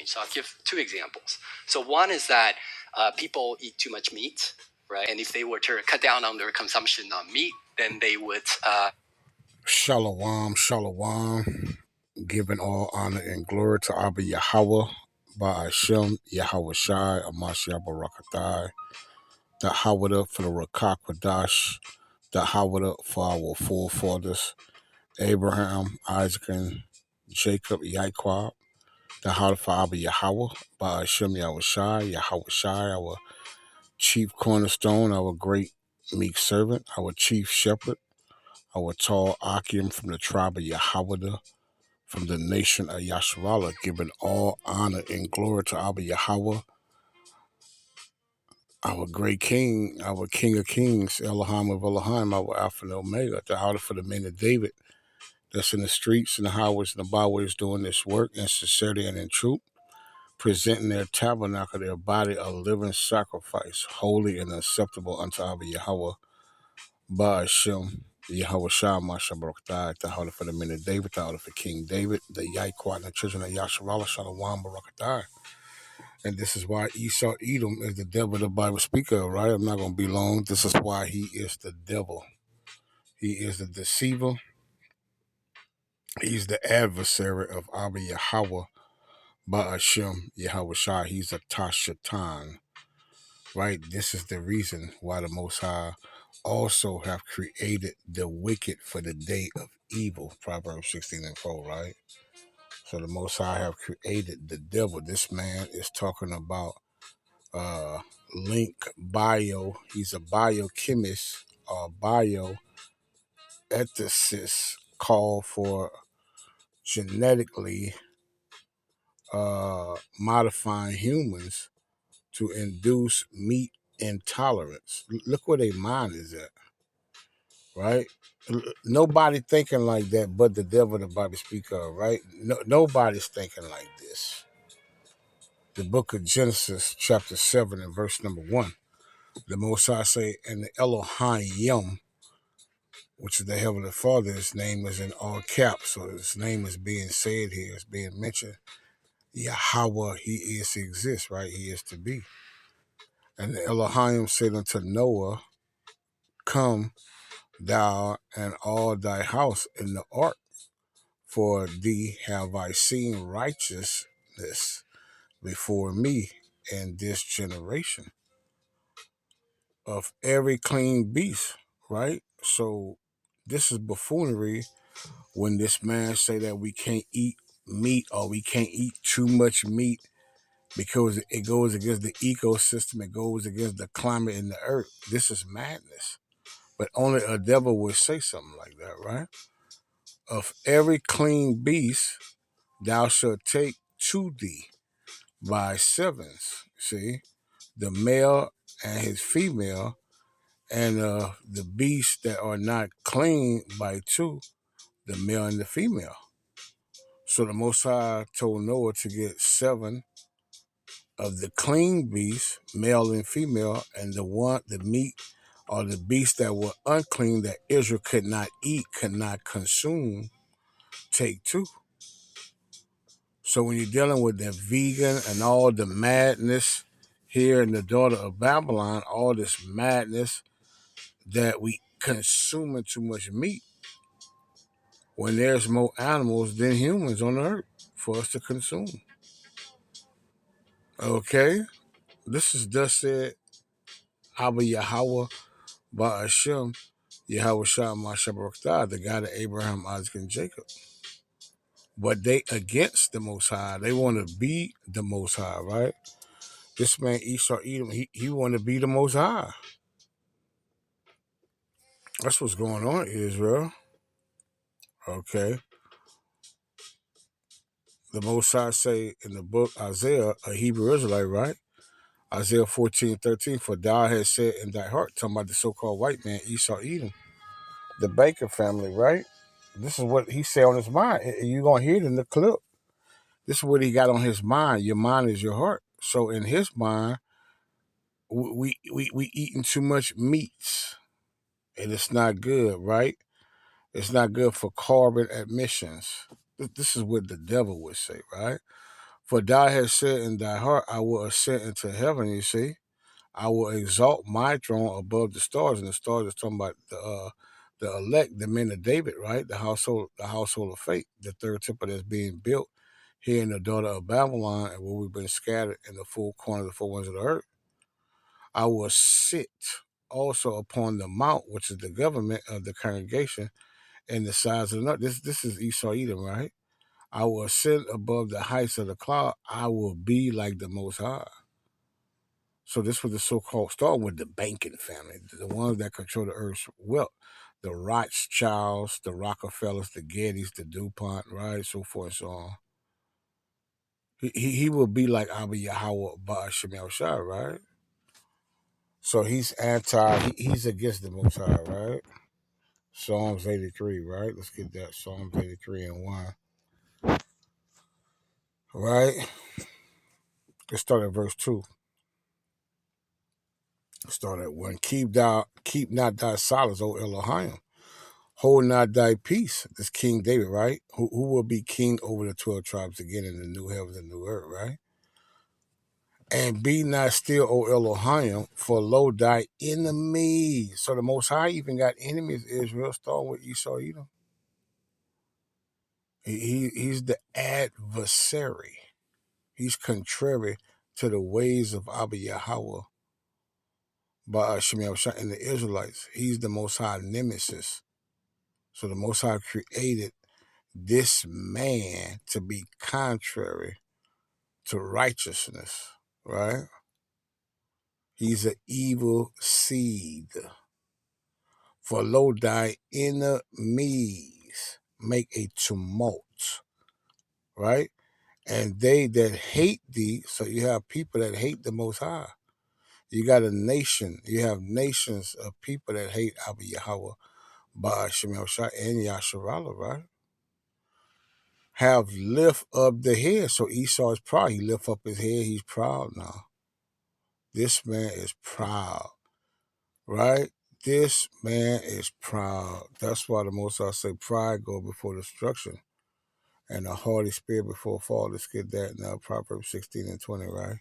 change. So I'll give two examples. So one is that people eat too much meat, right? And if they were to cut down on their consumption of meat, then they would. Shalom, shalom. Giving all honor and glory to Abba Yahweh, Ba'ashem, Yahweh Shai, Amashiach Barakatai, the Hawada for the Rakak Wadash, the Hawada for our forefathers, Abraham, Isaac, and Jacob, Yaiqub, the Hawada for Abba Yahweh, Ba'ashem, Yahweh Shai, our chief cornerstone, our great meek servant, our chief shepherd, our tall Akim from the tribe of Yahweh, from the nation of Yasharallah, giving all honor and glory to Abba Yahweh, our great king, our king of kings, Elohim of Elohim, our Alpha and Omega, the order for the men of David that's in the streets and the highways and the byways doing this work in sincerity and in truth, presenting their tabernacle, their body, a living sacrifice, holy and acceptable unto Abba Yahweh, Ba'ashem, Yahweh Shah, Masha Baruch Thai, the order for the men of David, the order for King David, the Yaiqua and the children of Yasharallah, Shalom Baruch Thai. And this is why Esau Edom is the devil the Bible speaks of, right? I'm not going to be long. This is why he is the devil. He is the deceiver. He's the adversary of Abba Yahweh, Ba'ashem, Yahweh Shai. He's a Tashatan, right? This is the reason why the Most High also have created the wicked for the day of evil, Proverbs 16:4, right? So the Most High have created the devil. This man is talking about Link Bio. He's a biochemist or bioethicist called for genetically modifying humans to induce meat intolerance. Look where their mind is at, right? Nobody thinking like that but the devil the Bible speak of, right? Nobody's thinking like this. The book of Genesis, chapter 7 and verse number 1. The Most High say, and the Elohim, which is the Heavenly Father, his name is in all caps, so his name is being said here, it's being mentioned. Yahweh, he is to exist, right? He is to be. And the Elohim said unto Noah, come thou and all thy house in the ark, for thee have I seen righteousness before me in this generation of every clean beast, right? So this is buffoonery when this man say that we can't eat meat or we can't eat too much meat because it goes against the ecosystem, it goes against the climate in the earth. This is madness. But only a devil would say something like that, right? Of every clean beast thou shalt take to thee by sevens. See, the male and his female, and the beasts that are not clean by two, the male and the female. So the Most High told Noah to get 7 of the clean beasts, male and female, and the meat or the beasts that were unclean that Israel could not eat, could not consume, take 2. So when you're dealing with the vegan and all the madness here in the daughter of Babylon, all this madness that we consuming too much meat when there's more animals than humans on the earth for us to consume. Okay? This is thus said Abba Yahweh Ba'ashem, Yahweh Shah Mashabarakah, the God of Abraham, Isaac, and Jacob. But they against the Most High. They want to be the Most High, right? This man Esau Edom, he want to be the Most High. That's what's going on, Israel. Okay. The Most High say in the book Isaiah, a Hebrew Israelite, right? Isaiah 14:13, for thou hast said in thy heart, talking about the so-called white man, Esau Edom, the Baker family, right? This is what he said on his mind. You're going to hear it in the clip. This is what he got on his mind. Your mind is your heart. So in his mind, we eating too much meats, and it's not good, right? It's not good for carbon emissions. This is what the devil would say, right? For thou hast said in thy heart, I will ascend into heaven, you see. I will exalt my throne above the stars. And the stars is talking about the elect, the men of David, right? The household of faith, the third temple that's being built here in the daughter of Babylon, and where we've been scattered in the full corner of the four winds of the earth. I will sit also upon the mount, which is the government of the congregation, and the sides of the north. This is Esau Edom, right? I will ascend above the heights of the cloud. I will be like the Most High. So this was the so-called starting with the banking family, the ones that control the earth's wealth. The Rothschilds, the Rockefellers, the Gettys, the DuPont, right? So forth and so on. He will be like Abba Yahweh Ba'ashem Yahushua, right? So he's he's against the Most High, right? Psalms 83, right? Let's get that. Psalms 83 and 1. Right? Let's start at verse 2. Let's start at 1. Keep not thy silence, O Elohim. Hold not thy peace. This King David, right? Who will be king over the 12 tribes again in the new heavens and new earth, right? And be not still, O Elohim, for lo thy enemies. So the Most High even got enemies, Israel, starting with Esau Edom. He's the adversary. He's contrary to the ways of Abba Yahweh by Shemiah and the Israelites. He's the Most High nemesis. So the Most High created this man to be contrary to righteousness, right? He's an evil seed. For lo thy enemies make a tumult, right? And they that hate thee, so you have people that hate the Most High. You got a nation, you have nations of people that hate Abba Yahweh, by Shemel Shah and Yasharallah, right? Have lift up the head. So Esau is proud. He lift up his head. He's proud now. This man is proud, right? This man is proud. That's why the Most High say pride go before destruction and a haughty spirit before fall. Let's get that now. Proverbs 16 and 20, right?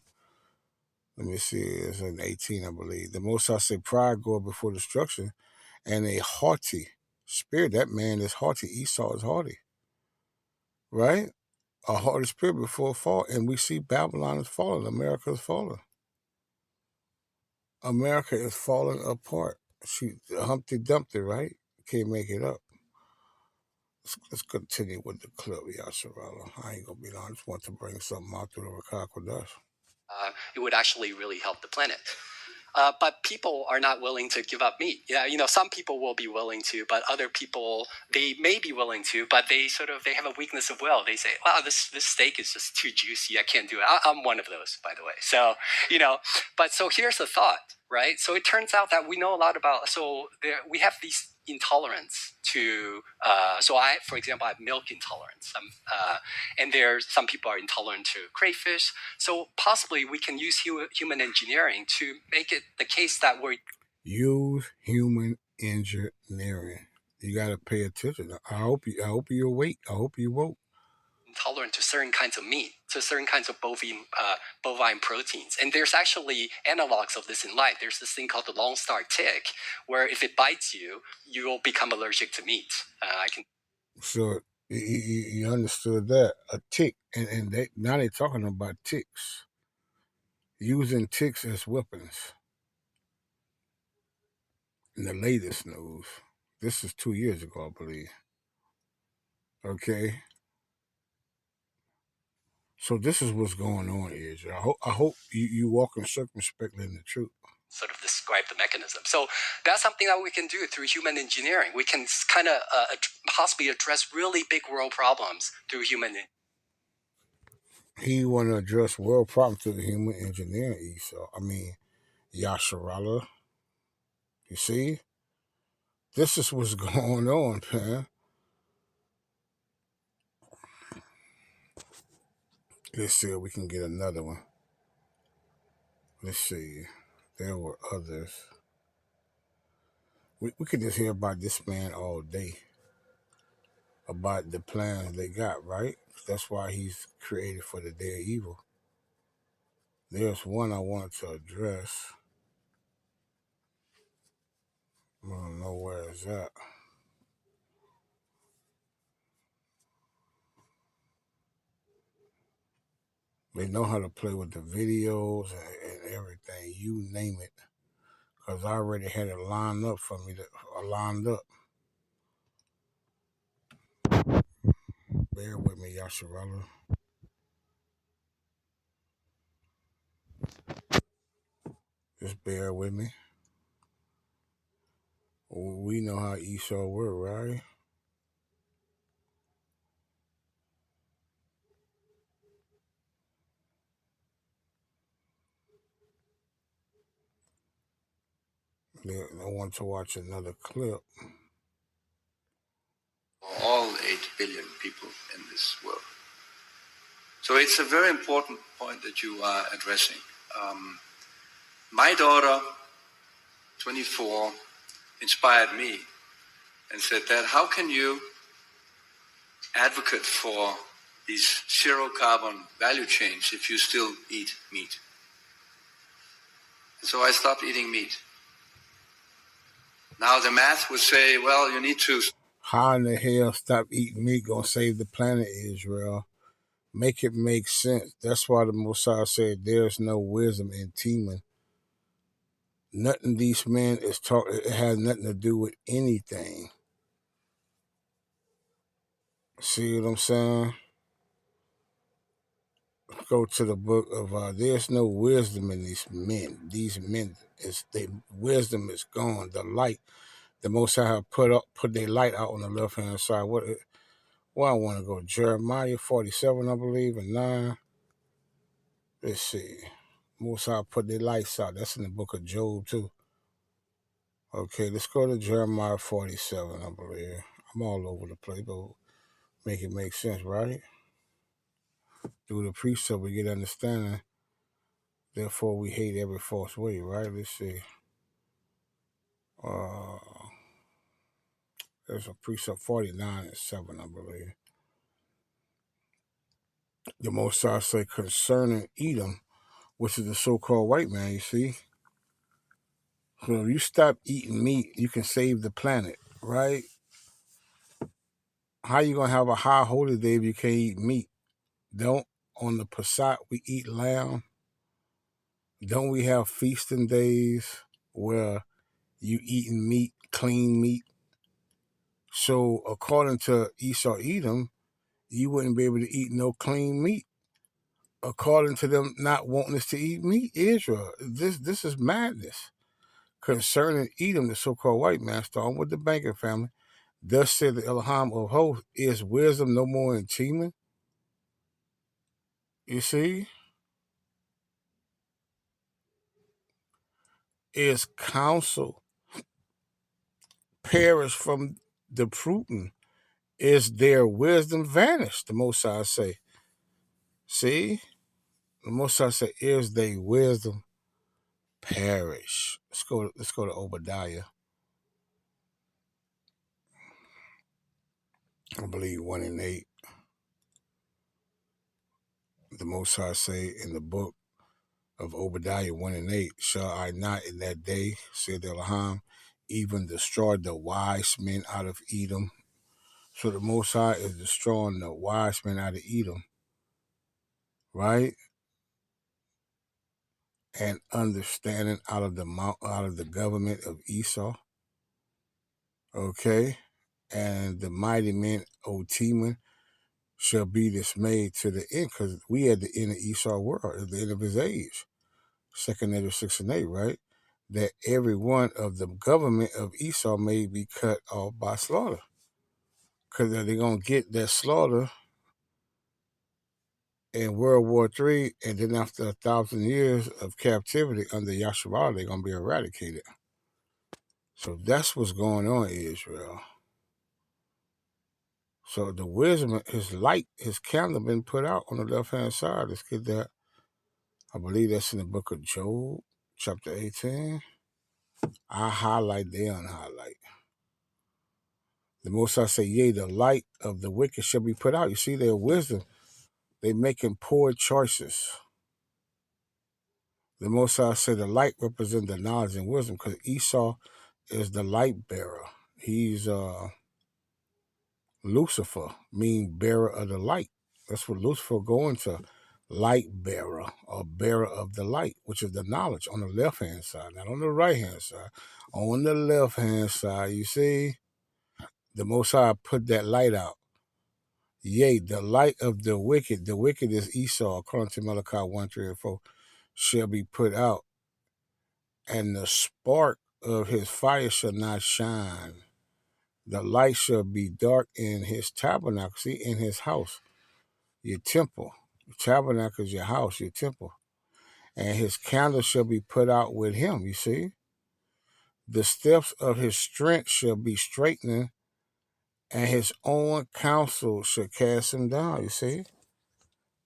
Let me see. It's in 18, I believe. The Most High say pride go before destruction and a haughty spirit. That man is haughty. Esau is haughty, right? A haughty spirit before fall. And we see Babylon is falling. America is falling. America is falling apart. Humpty Dumpty, right? Can't make it up. Let's continue with the clip, Yasharala. I ain't gonna be long. I just want to bring something out through the Rakakwadash. It would actually really help the planet. But people are not willing to give up meat. Yeah, some people will be willing to, but other people, they may be willing to, but they have a weakness of will. They say, "Wow, this steak is just too juicy. I can't do it." I'm one of those, by the way. So but so here's the thought, right? So it turns out that we know a lot about. So we have these intolerance to. For example, I have milk intolerance. And some people are intolerant to crayfish. So possibly we can use human engineering to make it the case that we're use human engineering. You got to pay attention. I hope you're awake. I hope you woke. Intolerant to certain kinds of meat, to certain kinds of bovine proteins. And there's actually analogs of this in life. There's this thing called the Lone Star tick, where if it bites you, you will become allergic to meat. So you understood that. A tick, and now they're talking about ticks. Using ticks as weapons. In the latest news. This is 2 years ago, I believe. Okay? So this is what's going on here, Joe. I hope you walking circumspectly in the truth. Sort of describe the mechanism. So that's something that we can do through human engineering. We can kind of possibly address really big world problems through human engineering. He want to address world problems through human engineering, Esau. I mean, Yasharallah. You see? This is what's going on, man. Let's see if we can get another one. Let's see. There were others. We could just hear about this man all day. about the plans they got, right? That's why he's created for the day of evil. There's one I want to address. I don't know where it's at. They know how to play with the videos and everything. You name it. Because I already had it lined up for me. Lined up. Bear with me, Yasharella. Just bear with me. We know how Esau work, right? I want to watch another clip. All 8 billion people in this world. So it's a very important point that you are addressing. My daughter, 24, inspired me and said, Dad, how can you advocate for these zero carbon value chains if you still eat meat? So I stopped eating meat. Now the math would say, well, you need to... How in the hell stop eating meat gonna save the planet, Israel? Make it make sense. That's why the Messiah said there's no wisdom in Teman. Nothing these men is talking, it has nothing to do with anything. See what I'm saying? Go to the book of there's no wisdom in these men. These men wisdom is gone. The light, the Most High have put their light out on the left hand side. Where I want to go? Jeremiah 47, I believe, and 9. Let's see. Most High put their lights out. That's in the book of Job too. Okay, let's go to Jeremiah 47, I believe. I'm all over the place, but make it make sense, right? Through the precept, we get understanding. Therefore, we hate every false way, right? Let's see. There's a precept 49 and 7, I believe. The Most High say concerning Edom, which is the so-called white man, you see. So if you stop eating meat, you can save the planet, right? How you going to have a high holy day if you can't eat meat? Don't, on the Passat, we eat lamb. Don't we have feasting days where you eating meat, clean meat? So according to Esau Edom, you wouldn't be able to eat no clean meat. According to them not wanting us to eat meat, Israel. This is madness. Concerning Edom, the so-called white man, starting with the banking family, thus said the Elohim of hosts, is wisdom no more in Teman? You see? Is counsel perish from the prudent? Is their wisdom vanished? The Most High say. See? The Most High say, is their wisdom perish? Let's go to Obadiah. I believe 1 and 8. The Most High say in the book of Obadiah 1 and 8, shall I not in that day, said Elohim, even destroy the wise men out of Edom? So the Most High is destroying the wise men out of Edom, right? And understanding out of the government of Esau, okay? And the mighty men, O Teman, shall be dismayed to the end, because we at the end of Esau world, at the end of his age. 2nd Ezra 6 and 8, right? That every one of the government of Esau may be cut off by slaughter. Because they're going to get that slaughter in World War III, and then after 1,000 years of captivity under Yasharah, they're going to be eradicated. So that's what's going on in Israel. So the wisdom, his light, his candle been put out on the left-hand side. Let's get that. I believe that's in the book of Job, chapter 18. I highlight, they unhighlight. The Most High say, yea, the light of the wicked shall be put out. You see, their wisdom, they making poor choices. The Most High say the light represents the knowledge and wisdom, because Esau is the light bearer. He's Lucifer, mean bearer of the light. That's what Lucifer going to, light bearer, or bearer of the light, which is the knowledge on the left-hand side, not on the right-hand side. On the left-hand side, you see, the Most High put that light out. Yea, the light of the wicked is Esau, according to Malachi 1, 3, and 4, shall be put out, and the spark of his fire shall not shine. The light shall be dark in his tabernacle, see, in his house, your temple. The tabernacle is your house, your temple. And his candle shall be put out with him, you see. The steps of his strength shall be straightening, and his own counsel shall cast him down, you see.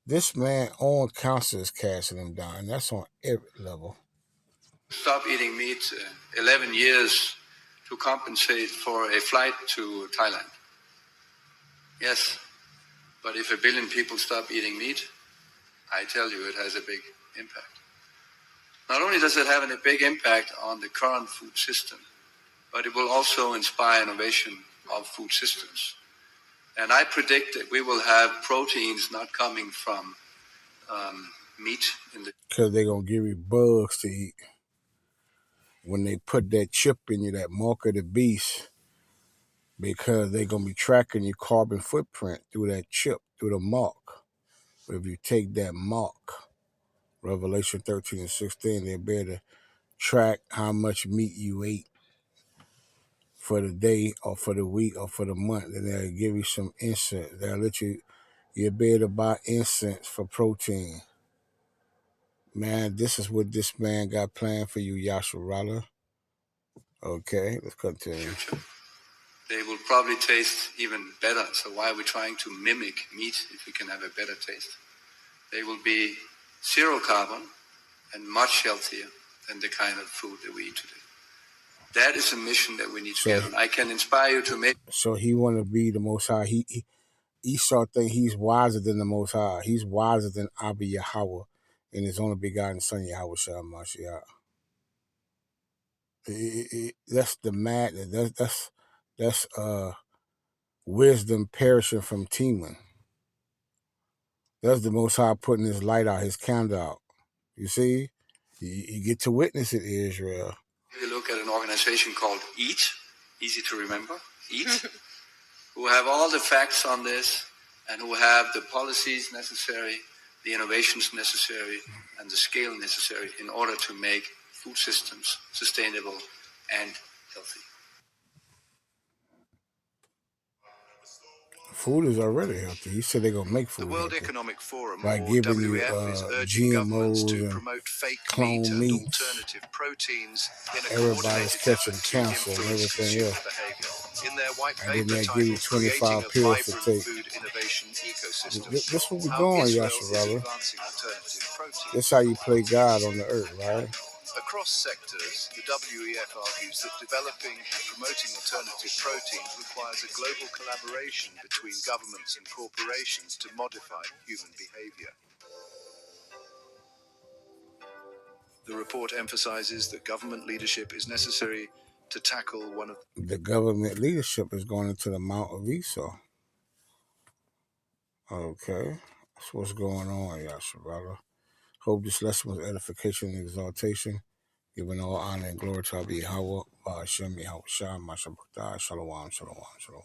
This man's own counsel is casting him down, and that's on every level. Stop eating meat 11 years to compensate for a flight to Thailand. Yes, but if 1 billion people stop eating meat, I tell you it has a big impact. Not only does it have a big impact on the current food system, but it will also inspire innovation of food systems. And I predict that we will have proteins not coming from meat in the... Because they're going to give you bugs to eat. When they put that chip in you, that mark of the beast, because they're going to be tracking your carbon footprint through that chip, through the mark. But if you take that mark, Revelation 13 and 16, they'll be able to track how much meat you ate for the day or for the week or for the month. And they'll give you some incense. They'll let you'll be able to buy incense for protein. Man, this is what this man got planned for you, Yasharala. Okay, let's continue. Future. They will probably taste even better. So why are we trying to mimic meat if we can have a better taste? They will be zero carbon and much healthier than the kind of food that we eat today. That is a mission that we need to get on. I can inspire you to make... So he want to be the Most High. Esau think he's wiser than the Most High. He's wiser than Abba Yahweh and his only begotten son, Yahweh Shah Mashiach. That's the madness. That's wisdom perishing from Teman. That's the Most High putting his light out, his candle out. You see? You get to witness it, Israel. You look at an organization called EAT, easy to remember, EAT, who have all the facts on this and who have the policies necessary, the innovations necessary, and the scale necessary in order to make food systems sustainable and healthy. Food is already healthy. He said they're going to make food The World healthy Economic Forum, by or giving WEF, you is urging governments to GMOs and promote fake clone meat and meats. alternative proteins in a Everybody's coordinated catching effort to cancer and influence everything consumer else. behavior. In their white And then paper they give you titled Creating 25 a pills to Vibrant take. Food Innovation Ecosystem, This what we how going, Israel is Yasharala. advancing alternative proteins. This how you play God on the earth, right? Across sectors, the WEF argues that developing and promoting alternative proteins requires a global collaboration between governments and corporations to modify human behavior. The report emphasizes that government leadership is necessary to tackle one of The government leadership is going into the Mount of Esau. Okay. That's what's going on, Yasharala. Hope this lesson was edification and exaltation. Giving all honor and glory to Abba Yahweh, Hashem Yahweh Shah, Mashabakta, Shalom, Shalom, Shalom.